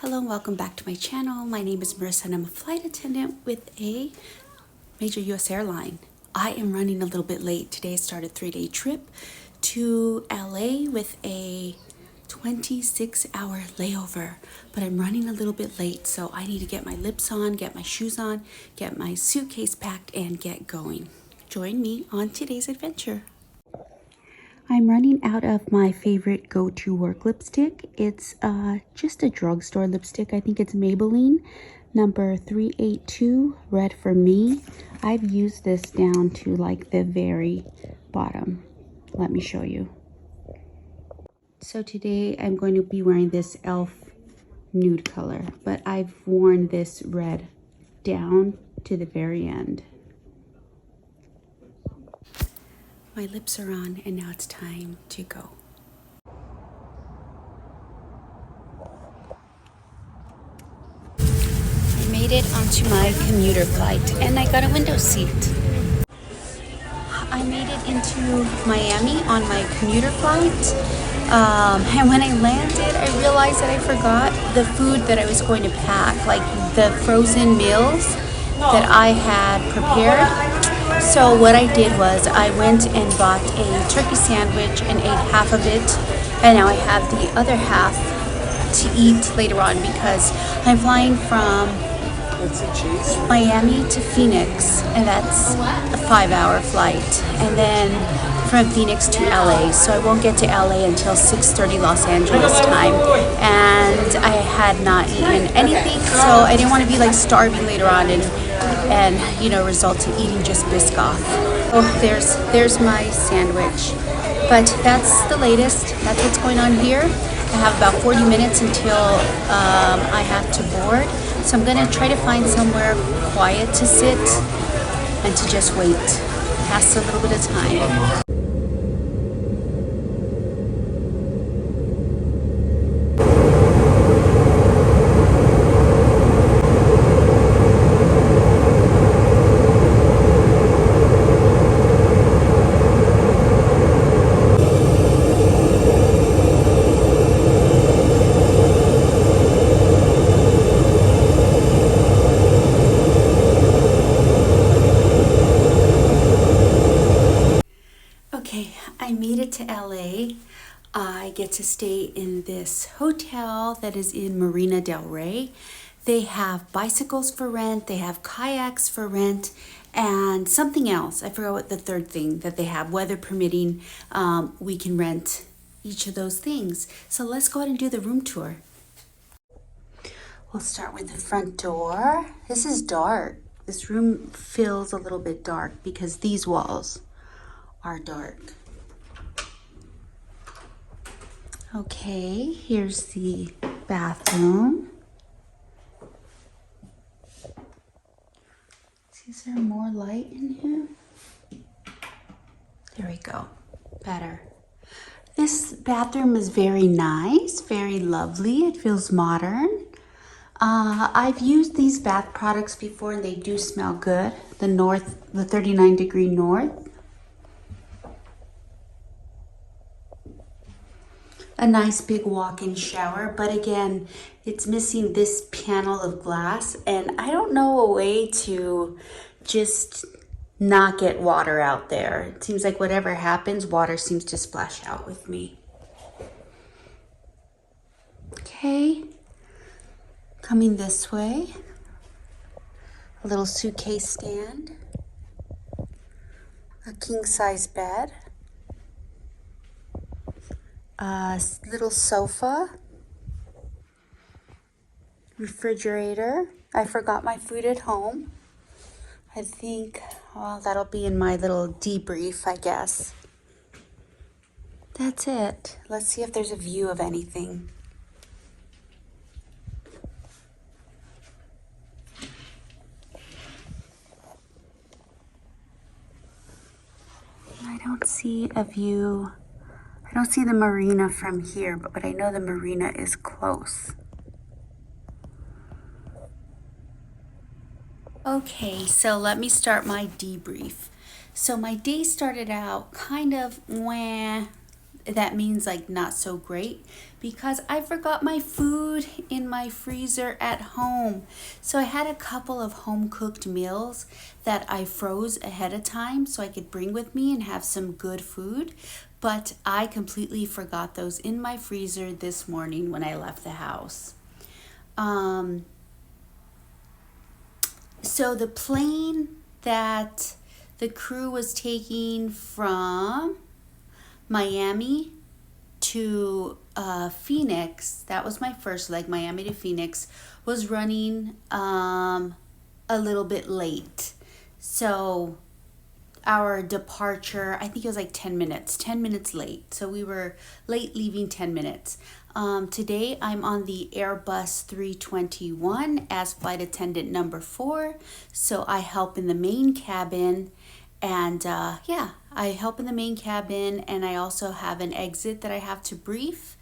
Hello and welcome back to my channel. My name is Marissa and I'm a flight attendant with a major US airline. I am running a little bit late. Today I started a 3-day trip to LA with a 26-hour layover, but I'm running a little bit late, so I need to get my lips on, get my shoes on, get my suitcase packed, and get going. Join me on today's adventure. I'm running out of my favorite go-to work lipstick. It's just a drugstore lipstick. I think it's Maybelline number 382, Red for Me. I've used this down to like the very bottom. Let me show you. So today I'm going to be wearing this e.l.f. nude color, but I've worn this red down to the very end. My lips are on and now it's time to go. I made it onto my commuter flight and I got a window seat. I made it into Miami on my commuter flight. And when I landed, I realized that I forgot the food that I was going to pack, like the frozen meals that I had prepared. So what I did was I went and bought a turkey sandwich and ate half of it, and now I have the other half to eat later on because I'm flying from Miami to Phoenix, and that's a 5-hour flight, and then from Phoenix to LA, so I won't get to LA until 6:30 Los Angeles time, and I had not eaten anything, so I didn't want to be like starving later on and you know, result in eating just Biscoff. Oh, there's my sandwich, but that's the latest. That's what's going on here. I have about 40 minutes until I have to board, so I'm gonna try to find somewhere quiet to sit and to just wait, pass a little bit of time. Okay, I made it to LA. I get to stay in this hotel that is in Marina del Rey. They have bicycles for rent, they have kayaks for rent, and something else. I forgot what the third thing that they have. Weather permitting, we can rent each of those things. So let's go ahead and do the room tour. We'll start with the front door. This is dark. This room feels a little bit dark because these walls are dark. Okay, here's the bathroom. Is there more light in here? There we go, better. This bathroom is very nice, very lovely. It feels modern. I've used these bath products before and they do smell good. The 39 degree North. A nice big walk-in shower, but again, it's missing this panel of glass, and I don't know a way to just not get water out there. It seems like whatever happens, water seems to splash out with me. Okay, coming this way, a little suitcase stand, a king-size bed, a little sofa, refrigerator. I forgot my food at home. I think, well, that'll be in my little debrief, I guess. That's it. Let's see if there's a view of anything. I don't see a view. I don't see the marina from here, but I know the marina is close. Okay, so let me start my debrief. So my day started out kind of that means like not so great, because I forgot my food in my freezer at home. So I had a couple of home cooked meals that I froze ahead of time so I could bring with me and have some good food. But I completely forgot those in my freezer this morning when I left the house. Um, so the plane that the crew was taking from Miami to Phoenix, that was my first leg, Miami to Phoenix, was running a little bit late. So our departure, I think it was like 10 minutes late. So we were late leaving 10 minutes. Today I'm on the Airbus 321 as flight attendant number 4. So I help in the main cabin. And yeah, I help in the main cabin, and I also have an exit that I have to brief.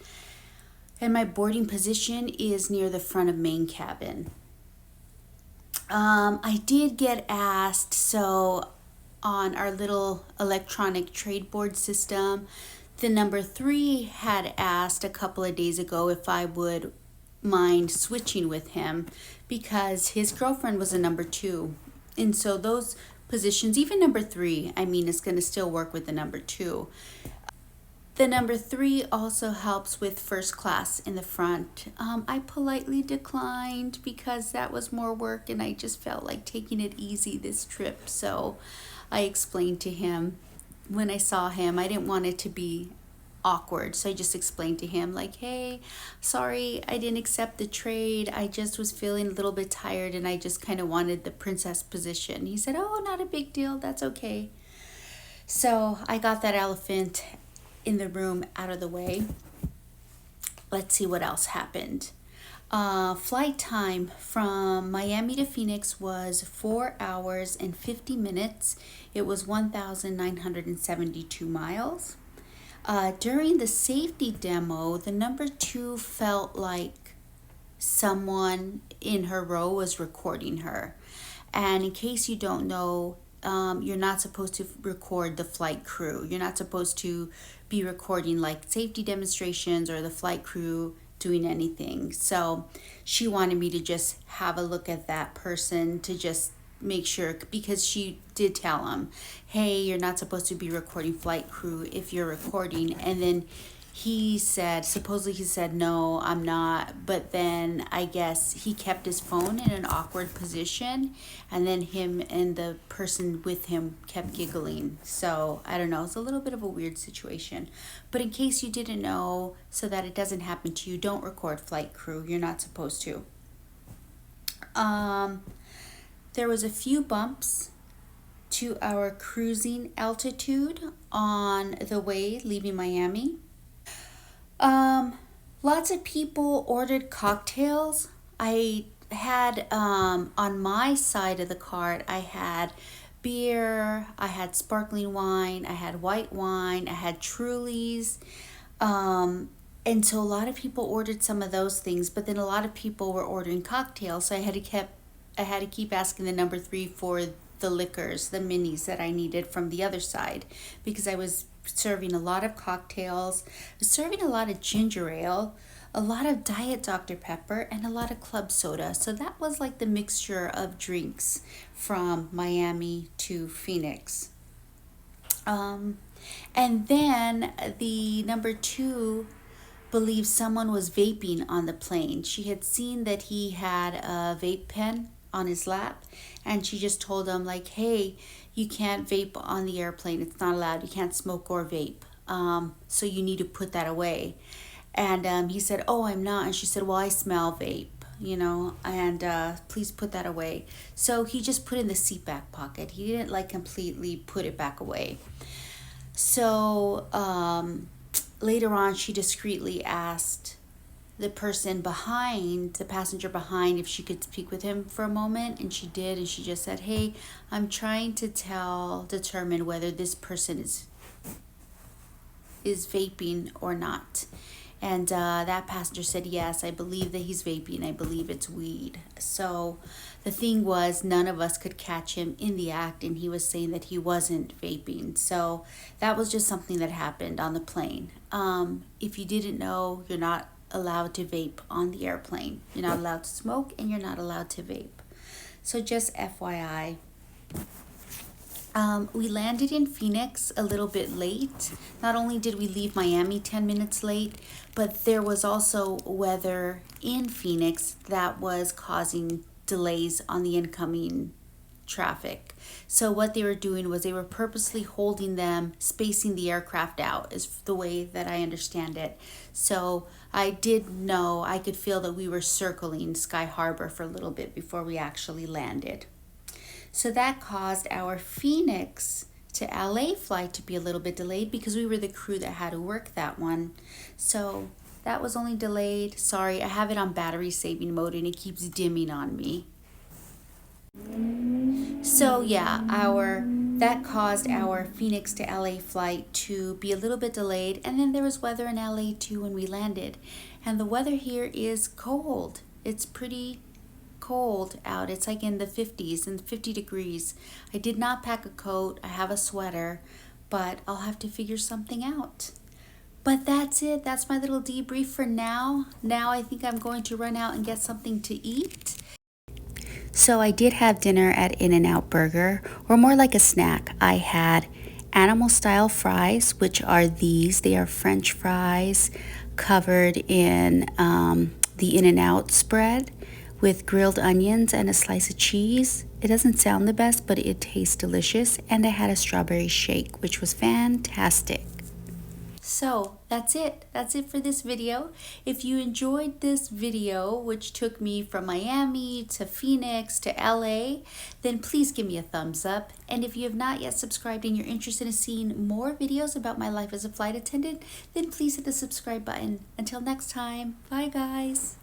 And my boarding position is near the front of main cabin. I did get asked, so on our little electronic trade board system, the number 3 had asked a couple of days ago if I would mind switching with him because his girlfriend was a number 2. And so those positions, even number 3, I mean, it's going to still work with the number 2. The number 3 also helps with first class in the front. I politely declined because that was more work and I just felt like taking it easy this trip. So I explained to him when I saw him, I didn't want it to be awkward. So I just explained to him like, hey, sorry, I didn't accept the trade. I just was feeling a little bit tired and I just kind of wanted the princess position. He said, oh, not a big deal. That's okay. So I got that elephant in the room out of the way. Let's see what else happened. Flight time from Miami to Phoenix was 4 hours and 50 minutes. It was 1,972 miles. During the safety demo, the number 2 felt like someone in her row was recording her. And in case you don't know, you're not supposed to record the flight crew. You're not supposed to be recording like safety demonstrations or the flight crew doing anything. So she wanted me to just have a look at that person to just make sure, because she did tell him, hey, you're not supposed to be recording flight crew if you're recording. And then he said, supposedly he said, no, I'm not. But then I guess he kept his phone in an awkward position, and then him and the person with him kept giggling. So I don't know, it's a little bit of a weird situation. But in case you didn't know, so that it doesn't happen to you, don't record flight crew. You're not supposed to. There was a few bumps to our cruising altitude on the way leaving Miami. Lots of people ordered cocktails. I had, on my side of the cart, I had beer, I had sparkling wine, I had white wine, I had Trulies. And so a lot of people ordered some of those things, but then a lot of people were ordering cocktails. So I had to keep asking the number 3 for the liquors, the minis that I needed from the other side, because I was serving a lot of cocktails, serving a lot of ginger ale, a lot of Diet Dr. Pepper, and a lot of club soda. So that was like the mixture of drinks from Miami to Phoenix. And then the number 2 believed someone was vaping on the plane. She had seen that he had a vape pen on his lap, and she just told him like, hey, you can't vape on the airplane. It's not allowed. You can't smoke or vape. So you need to put that away. And he said, oh, I'm not. And she said, well, I smell vape, and please put that away. So he just put it in the seat back pocket. He didn't like completely put it back away. So later on, she discreetly asked the person behind, the passenger behind, if she could speak with him for a moment, and she did. And she just said, hey, I'm trying to determine whether this person is vaping or not. And that passenger said, yes, I believe that he's vaping. I believe it's weed. So the thing was, none of us could catch him in the act, and he was saying that he wasn't vaping. So that was just something that happened on the plane. If you didn't know, you're not allowed to vape on the airplane. You're not allowed to smoke, and you're not allowed to vape. So just FYI. We landed in Phoenix a little bit late. Not only did we leave Miami 10 minutes late, but there was also weather in Phoenix that was causing delays on the incoming traffic. So what they were doing was they were purposely holding them, spacing the aircraft out, is the way that I understand it. So I did know, I could feel that we were circling Sky Harbor for a little bit before we actually landed. So that caused our Phoenix to LA flight to be a little bit delayed because we were the crew that had to work that one. So that was only delayed. Sorry, I have it on battery saving mode and it keeps dimming on me. So yeah, that caused our Phoenix to LA flight to be a little bit delayed. And then there was weather in LA too when we landed. And the weather here is cold. It's pretty cold out. It's like in the 50s and 50 degrees. I did not pack a coat. I have a sweater, but I'll have to figure something out. But that's it. That's my little debrief for now. Now I think I'm going to run out and get something to eat. So I did have dinner at In-N-Out Burger, or more like a snack. I had animal style fries, which are these. They are French fries covered in the In-N-Out spread, with grilled onions and a slice of cheese. It doesn't sound the best, but it tastes delicious. And I had a strawberry shake, which was fantastic. So that's it. That's it for this video. If you enjoyed this video, which took me from Miami to Phoenix to LA, then please give me a thumbs up. And if you have not yet subscribed and you're interested in seeing more videos about my life as a flight attendant, then please hit the subscribe button. Until next time, bye guys.